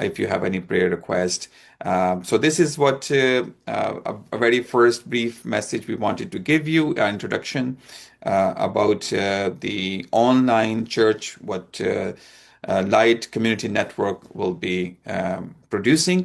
if you have any prayer request. So this is what a very first brief message we wanted to give you, an introduction about the online church, what Light Community Network will be producing.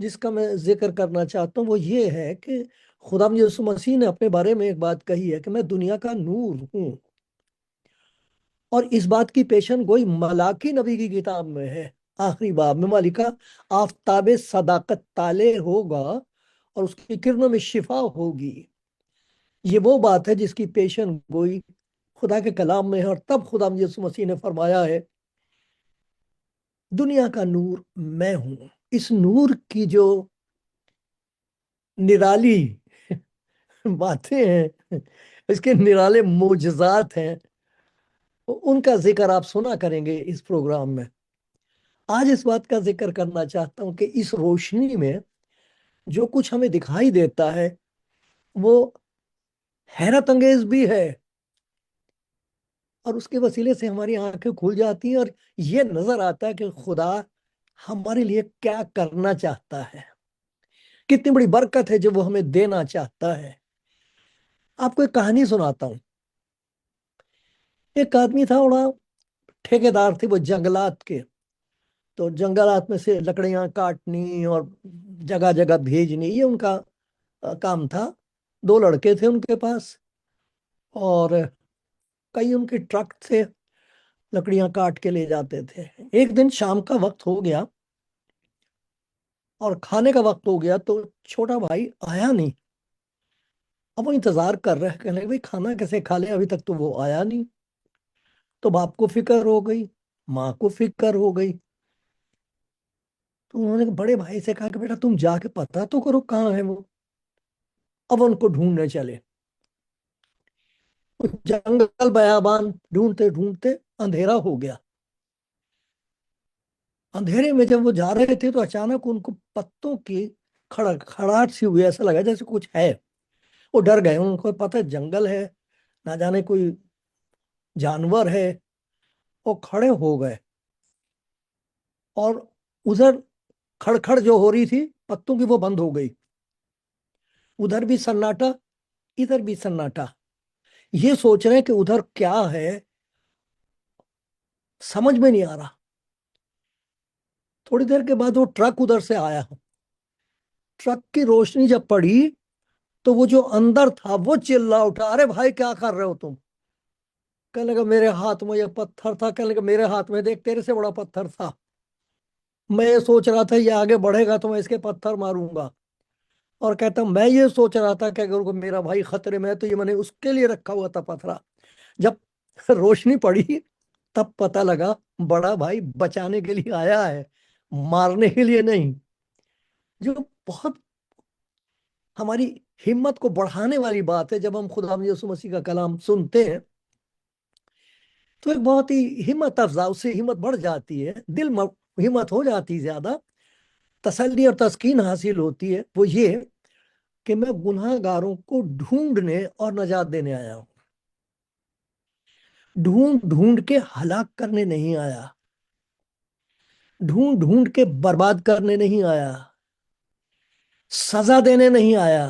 جس کا میں ذکر کرنا چاہتا ہوں وہ یہ ہے کہ خدا یسوع مسیح نے اپنے بارے میں ایک بات کہی ہے کہ میں دنیا کا نور ہوں، اور اس بات کی پیشن گوئی ملاکی نبی کی کتاب میں ہے، آخری باب میں ملکہ آفتاب صداقت طالع ہوگا اور اس کی کرنوں میں شفا ہوگی۔ یہ وہ بات ہے جس کی پیشن گوئی خدا کے کلام میں ہے، اور تب خدا یسوع مسیح نے فرمایا ہے دنیا کا نور میں ہوں۔ اس نور کی جو نرالی باتیں ہیں، اس کے نرالے معجزات ہیں، ان کا ذکر آپ سنا کریں گے اس پروگرام میں۔ آج اس بات کا ذکر کرنا چاہتا ہوں کہ اس روشنی میں جو کچھ ہمیں دکھائی دیتا ہے وہ حیرت انگیز بھی ہے، اور اس کے وسیلے سے ہماری آنکھیں کھل جاتی ہیں اور یہ نظر آتا ہے کہ خدا ہمارے لیے کیا کرنا چاہتا ہے، کتنی بڑی برکت ہے جو وہ ہمیں دینا چاہتا ہے۔ آپ کو ایک کہانی سناتا ہوں۔ ایک آدمی تھا، بڑا ٹھیکیدار تھے وہ جنگلات کے، تو جنگلات میں سے لکڑیاں کاٹنی اور جگہ جگہ بھیجنی، یہ ان کا کام تھا۔ 2 لڑکے تھے ان کے پاس، اور کئی ان کے ٹرک تھے، لکڑیاں کاٹ کے لے جاتے تھے۔ ایک دن شام کا وقت ہو گیا اور کھانے کا وقت ہو گیا، تو چھوٹا بھائی آیا نہیں۔ اب وہ انتظار کر رہے ہیں، کہنے لگے بھائی کھانا کیسے کھا لیں، ابھی تک تو وہ آیا نہیں۔ تو باپ کو فکر ہو گئی، ماں کو فکر ہو گئی، تو انہوں نے بڑے بھائی سے کہا کہ بیٹا تم جا کے پتا تو کرو کہاں ہے وہ۔ اب ان کو ڈھونڈنے چلے، جنگل بیابان ڈھونڈتے ڈھونڈتے اندھیرا ہو گیا۔ اندھیرے میں جب وہ جا رہے تھے تو اچانک ان کو پتوں کی کھڑاہٹ سی ہوئی، ایسا لگا جیسے کچھ ہے۔ وہ ڈر گئے، ان کو پتہ جنگل ہے، نہ جانے کوئی جانور ہے۔ وہ کھڑے ہو گئے، اور ادھر کھڑکھڑ جو ہو رہی تھی پتوں کی وہ بند ہو گئی، ادھر بھی سناٹا ادھر بھی سناٹا۔ یہ سوچ رہے ہیں کہ ادھر کیا ہے، سمجھ میں نہیں آ رہا۔ تھوڑی دیر کے بعد وہ ٹرک ادھر سے آیا، ٹرک کی روشنی جب پڑی تو وہ جو اندر تھا وہ چلا اٹھا، ارے بھائی کیا کر رہے ہو تم؟ کہنے لگا میرے ہاتھ میں یہ پتھر تھا۔ کہنے لگا میرے ہاتھ میں دیکھ، تیرے سے بڑا پتھر تھا، میں یہ سوچ رہا تھا یہ آگے بڑھے گا تو میں اس کے پتھر ماروں گا، اور کہتا میں یہ سوچ رہا تھا کہ اگر میرا بھائی خطرے میں ہے تو یہ میں نے اس کے لیے رکھا ہوا تھا پتھرا۔ جب روشنی پڑی تب پتہ لگا بڑا بھائی بچانے کے لیے آیا ہے، مارنے کے لیے نہیں۔ جو بہت ہماری ہمت کو بڑھانے والی بات ہے، جب ہم خدا یسوع مسیح کا کلام سنتے ہیں تو ایک بہت ہی ہمت افزا، اس سے ہمت بڑھ جاتی ہے، ہمت ہو جاتی زیادہ، تسلی اور تسکین حاصل ہوتی ہے۔ وہ یہ کہ میں گناہ گاروں کو ڈھونڈنے اور نجات دینے آیا ہوں، ڈھونڈ ڈھونڈ کے ہلاک کرنے نہیں آیا، ڈھونڈ ڈھونڈ کے برباد کرنے نہیں آیا، سزا دینے نہیں آیا۔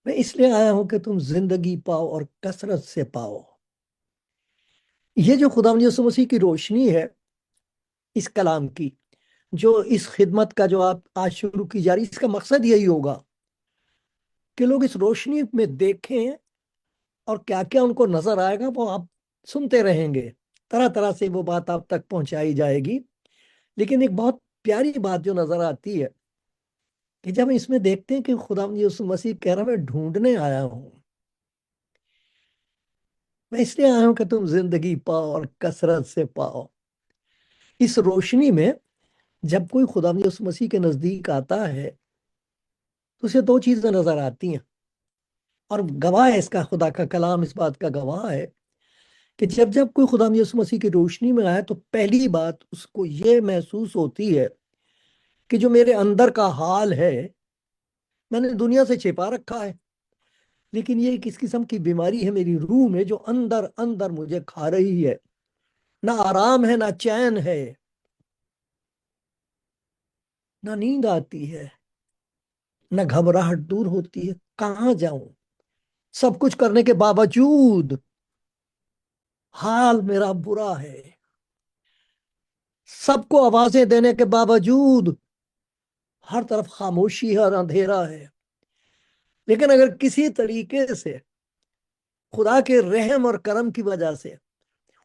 میں اس لیے آیا ہوں کہ تم زندگی پاؤ اور کثرت سے پاؤ۔ یہ جو خدا یسوع مسیح کی روشنی ہے اس کلام کی، جو اس خدمت کا جو آپ آج شروع کی جا رہی، اس کا مقصد یہی ہوگا کہ لوگ اس روشنی میں دیکھیں، اور کیا کیا ان کو نظر آئے گا وہ آپ سنتے رہیں گے، طرح طرح سے وہ بات آپ تک پہنچائی جائے گی۔ لیکن ایک بہت پیاری بات جو نظر آتی ہے کہ جب اس میں دیکھتے ہیں کہ خدا یسوع مسیح کہہ رہا میں ڈھونڈنے آیا ہوں، میں اس لیے آیا ہوں کہ تم زندگی پاؤ اور کثرت سے پاؤ۔ اس روشنی میں جب کوئی خدا یسوع مسیح کے نزدیک آتا ہے تو اسے 2 چیزیں نظر آتی ہیں، اور گواہ ہے اس کا، خدا کا کلام اس بات کا گواہ ہے کہ جب جب کوئی خدا یسوع مسیح کی روشنی میں آیا تو پہلی بات اس کو یہ محسوس ہوتی ہے کہ جو میرے اندر کا حال ہے میں نے دنیا سے چھپا رکھا ہے، لیکن یہ کس قسم کی بیماری ہے میری روح میں جو اندر اندر مجھے کھا رہی ہے، نہ آرام ہے، نہ چین ہے، نہ نیند آتی ہے، نہ گھبراہٹ دور ہوتی ہے۔ کہاں جاؤں؟ سب کچھ کرنے کے باوجود حال میرا برا ہے، سب کو آوازیں دینے کے باوجود ہر طرف خاموشی ہے اور اندھیرا ہے، لیکن اگر کسی طریقے سے خدا کے رحم اور کرم کی وجہ سے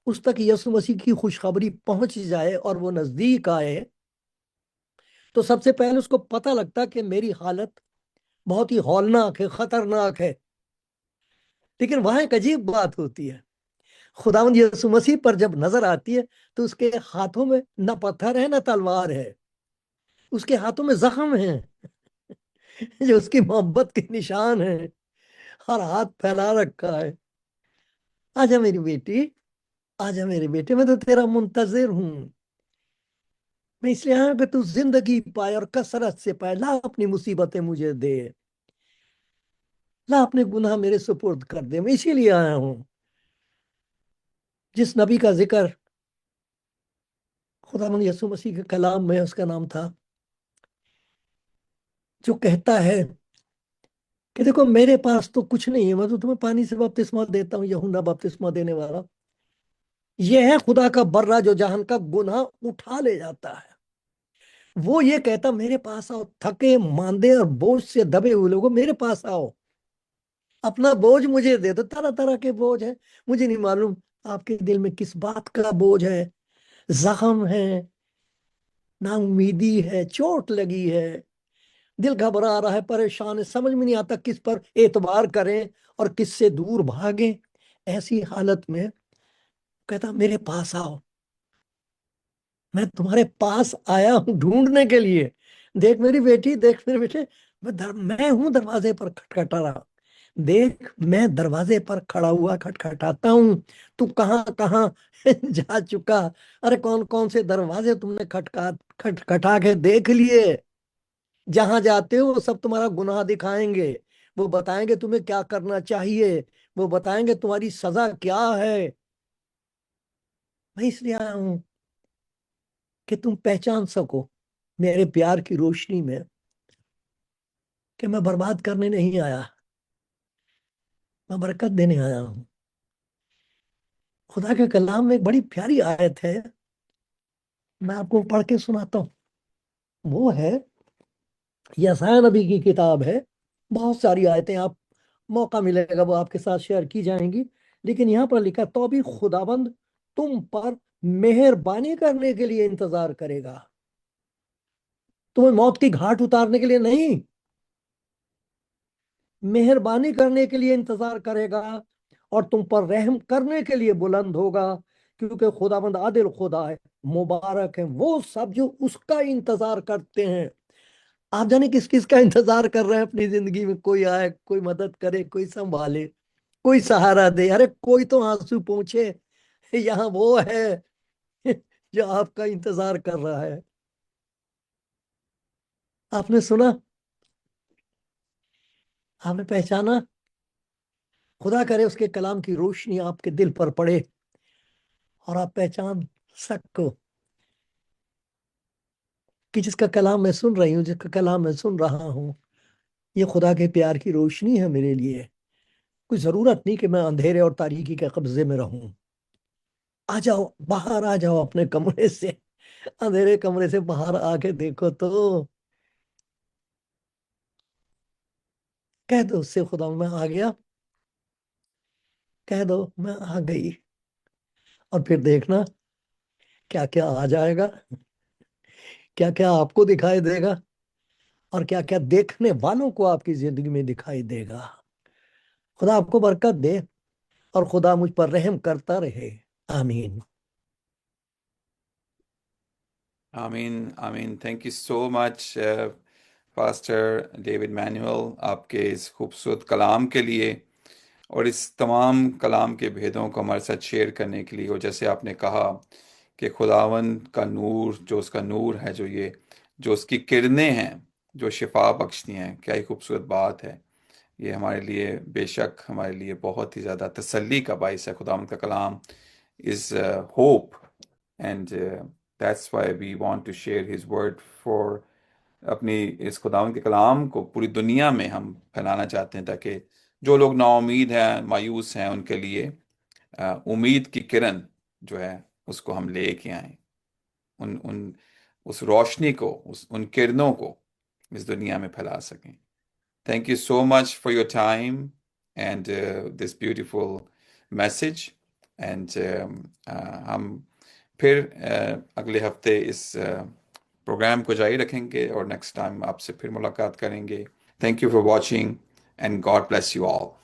اس تک یسوع مسیح کی خوشخبری پہنچ جائے اور وہ نزدیک آئے، تو سب سے پہلے اس کو پتہ لگتا کہ میری حالت بہت ہی ہولناک ہے، خطرناک ہے۔ لیکن وہاں ایک عجیب بات ہوتی ہے، خداوند یسوع مسیح پر جب نظر آتی ہے تو اس کے ہاتھوں میں نہ پتھر ہے نہ تلوار ہے، اس کے ہاتھوں میں زخم ہیں جو اس کی محبت کے نشان ہیں، اور ہاتھ پھیلا رکھا ہے۔ آجا میری بیٹی، آجا میرے بیٹے، میں تو تیرا منتظر ہوں۔ میں اس لیے آیا ہوں کہ تو زندگی پائے اور کثرت سے پائے۔ لا اپنی مصیبتیں مجھے دے، لا اپنے گناہ میرے سپرد کر دے۔ میں اسی لیے آیا ہوں۔ جس نبی کا ذکر خداوند یسوع مسیح کے کلام میں، اس کا نام تھا، جو کہتا ہے کہ دیکھو میرے پاس تو کچھ نہیں ہے، میں تو تمہیں پانی سے بپتسمہ دیتا ہوں، یہونا بپتسمہ دینے والا۔ یہ ہے خدا کا برہ جو جہان کا گناہ اٹھا لے جاتا ہے۔ وہ یہ کہتا میرے پاس آؤ، تھکے ماندے اور بوجھ سے دبے ہوئے لوگوں، میرے پاس آؤ، اپنا بوجھ مجھے دے دو۔ طرح طرح کے بوجھ ہیں، مجھے نہیں معلوم آپ کے دل میں کس بات کا بوجھ ہے۔ زخم ہے، نا امیدی ہے، چوٹ لگی ہے، دل گھبرا رہا ہے، پریشان ہے، سمجھ میں نہیں آتا کس پر اعتبار کریں اور کس سے دور بھاگیں۔ ایسی حالت میں کہتا میرے پاس آؤ، میں تمہارے پاس آیا ہوں ڈھونڈنے کے لیے۔ دیکھ میری بیٹی، دیکھ میرے بیٹے، میں ہوں دروازے پر کھٹکھٹا رہا۔ دیکھ میں دروازے پر کھڑا ہوا کھٹکھٹاتا ہوں، تو کہاں کہاں جا چکا۔ ارے کون کون سے دروازے تم نے کھٹکھٹا کے دیکھ لیے۔ جہاں جاتے ہو وہ سب تمہارا گناہ دکھائیں گے، وہ بتائیں گے تمہیں کیا کرنا چاہیے، وہ بتائیں گے تمہاری سزا کیا ہے۔ میں اس لیے آیا ہوں کہ تم پہچان سکو میرے پیار کی روشنی میں کہ میں برباد کرنے نہیں آیا، میں برکت دینے آیا ہوں۔ خدا کے کلام میں ایک بڑی پیاری آیت ہے، میں آپ کو پڑھ کے سناتا ہوں۔ وہ ہے یسایہ نبی کی کتاب ہے، بہت ساری آیتیں آپ موقع ملے گا وہ آپ کے ساتھ شیئر کی جائیں گی، لیکن یہاں پر لکھا تو بھی خداوند تم پر مہربانی کرنے کے لیے انتظار کرے گا، تمہیں موت کی گھاٹ اتارنے کے لیے نہیں، مہربانی کرنے کے لیے انتظار کرے گا، اور تم پر رحم کرنے کے لیے بلند ہوگا، کیونکہ خداوند عادل خدا ہے۔ مبارک ہیں وہ سب جو اس کا انتظار کرتے ہیں۔ آپ جانے کس کس کا انتظار کر رہے ہیں اپنی زندگی میں؟ کوئی آئے، کوئی مدد کرے، کوئی سنبھالے، کوئی سہارا دے۔ ارے کوئی تو آنسو پوچھے، یہاں وہ ہے جو آپ کا انتظار کر رہا ہے۔ آپ نے سنا، آپ نے پہچانا؟ خدا کرے اس کے کلام کی روشنی آپ کے دل پر پڑے اور آپ پہچان سکو کہ جس کا کلام میں سن رہی ہوں، جس کا کلام میں سن رہا ہوں، یہ خدا کے پیار کی روشنی ہے میرے لیے۔ کوئی ضرورت نہیں کہ میں اندھیرے اور تاریکی کے قبضے میں رہوں۔ آ جاؤ، باہر آ جاؤ اپنے کمرے سے، اندھیرے کمرے سے باہر آ کے دیکھو تو، کہہ دو اس سے خدا میں آ گیا، کہہ دو میں آ گئی، اور پھر دیکھنا کیا کیا آ جائے گا، کیا کیا آپ کو دکھائی دے گا، اور کیا کیا دیکھنے والوں کو آپ کی زندگی میں دکھائی دے گا۔ خدا آپ کو برکت دے اور خدا مجھ پر رحم کرتا رہے، آمین۔ آمین آمین۔ Thank you so much pastor David Manuel, آپ کے اس خوبصورت کلام کے لیے اور اس تمام کلام کے بھیدوں کو ہمارے ساتھ شیئر کرنے کے لیے۔ اور جیسے آپ نے کہا کہ خداوند کا نور، جو اس کا نور ہے، جو اس کی کرنیں ہیں جو شفا بخشتی ہیں، کیا ہی خوبصورت بات ہے۔ یہ ہمارے لیے بے شک ہمارے لیے بہت ہی زیادہ تسلی کا باعث ہے۔ خداوند کا کلام is hope, and that's why we want to share his word for, اپنی اس خداوند کے کلام کو پوری دنیا میں ہم پھیلانا چاہتے ہیں، تاکہ جو لوگ نا امید ہیں، مایوس ہیں، ان کے لیے امید کی کرن جو ہے اس کو ہم لے کے آئیں، ان اس روشنی کو، ان کرنوں کو اس دنیا میں پھیلا سکیں. Thank you so much for your time and this beautiful message. And ہم پھر اگلے ہفتے اس پروگرام کو جاری رکھیں گے اور نیکسٹ ٹائم آپ سے پھر ملاقات کریں گے. Thank you for watching and God bless you all.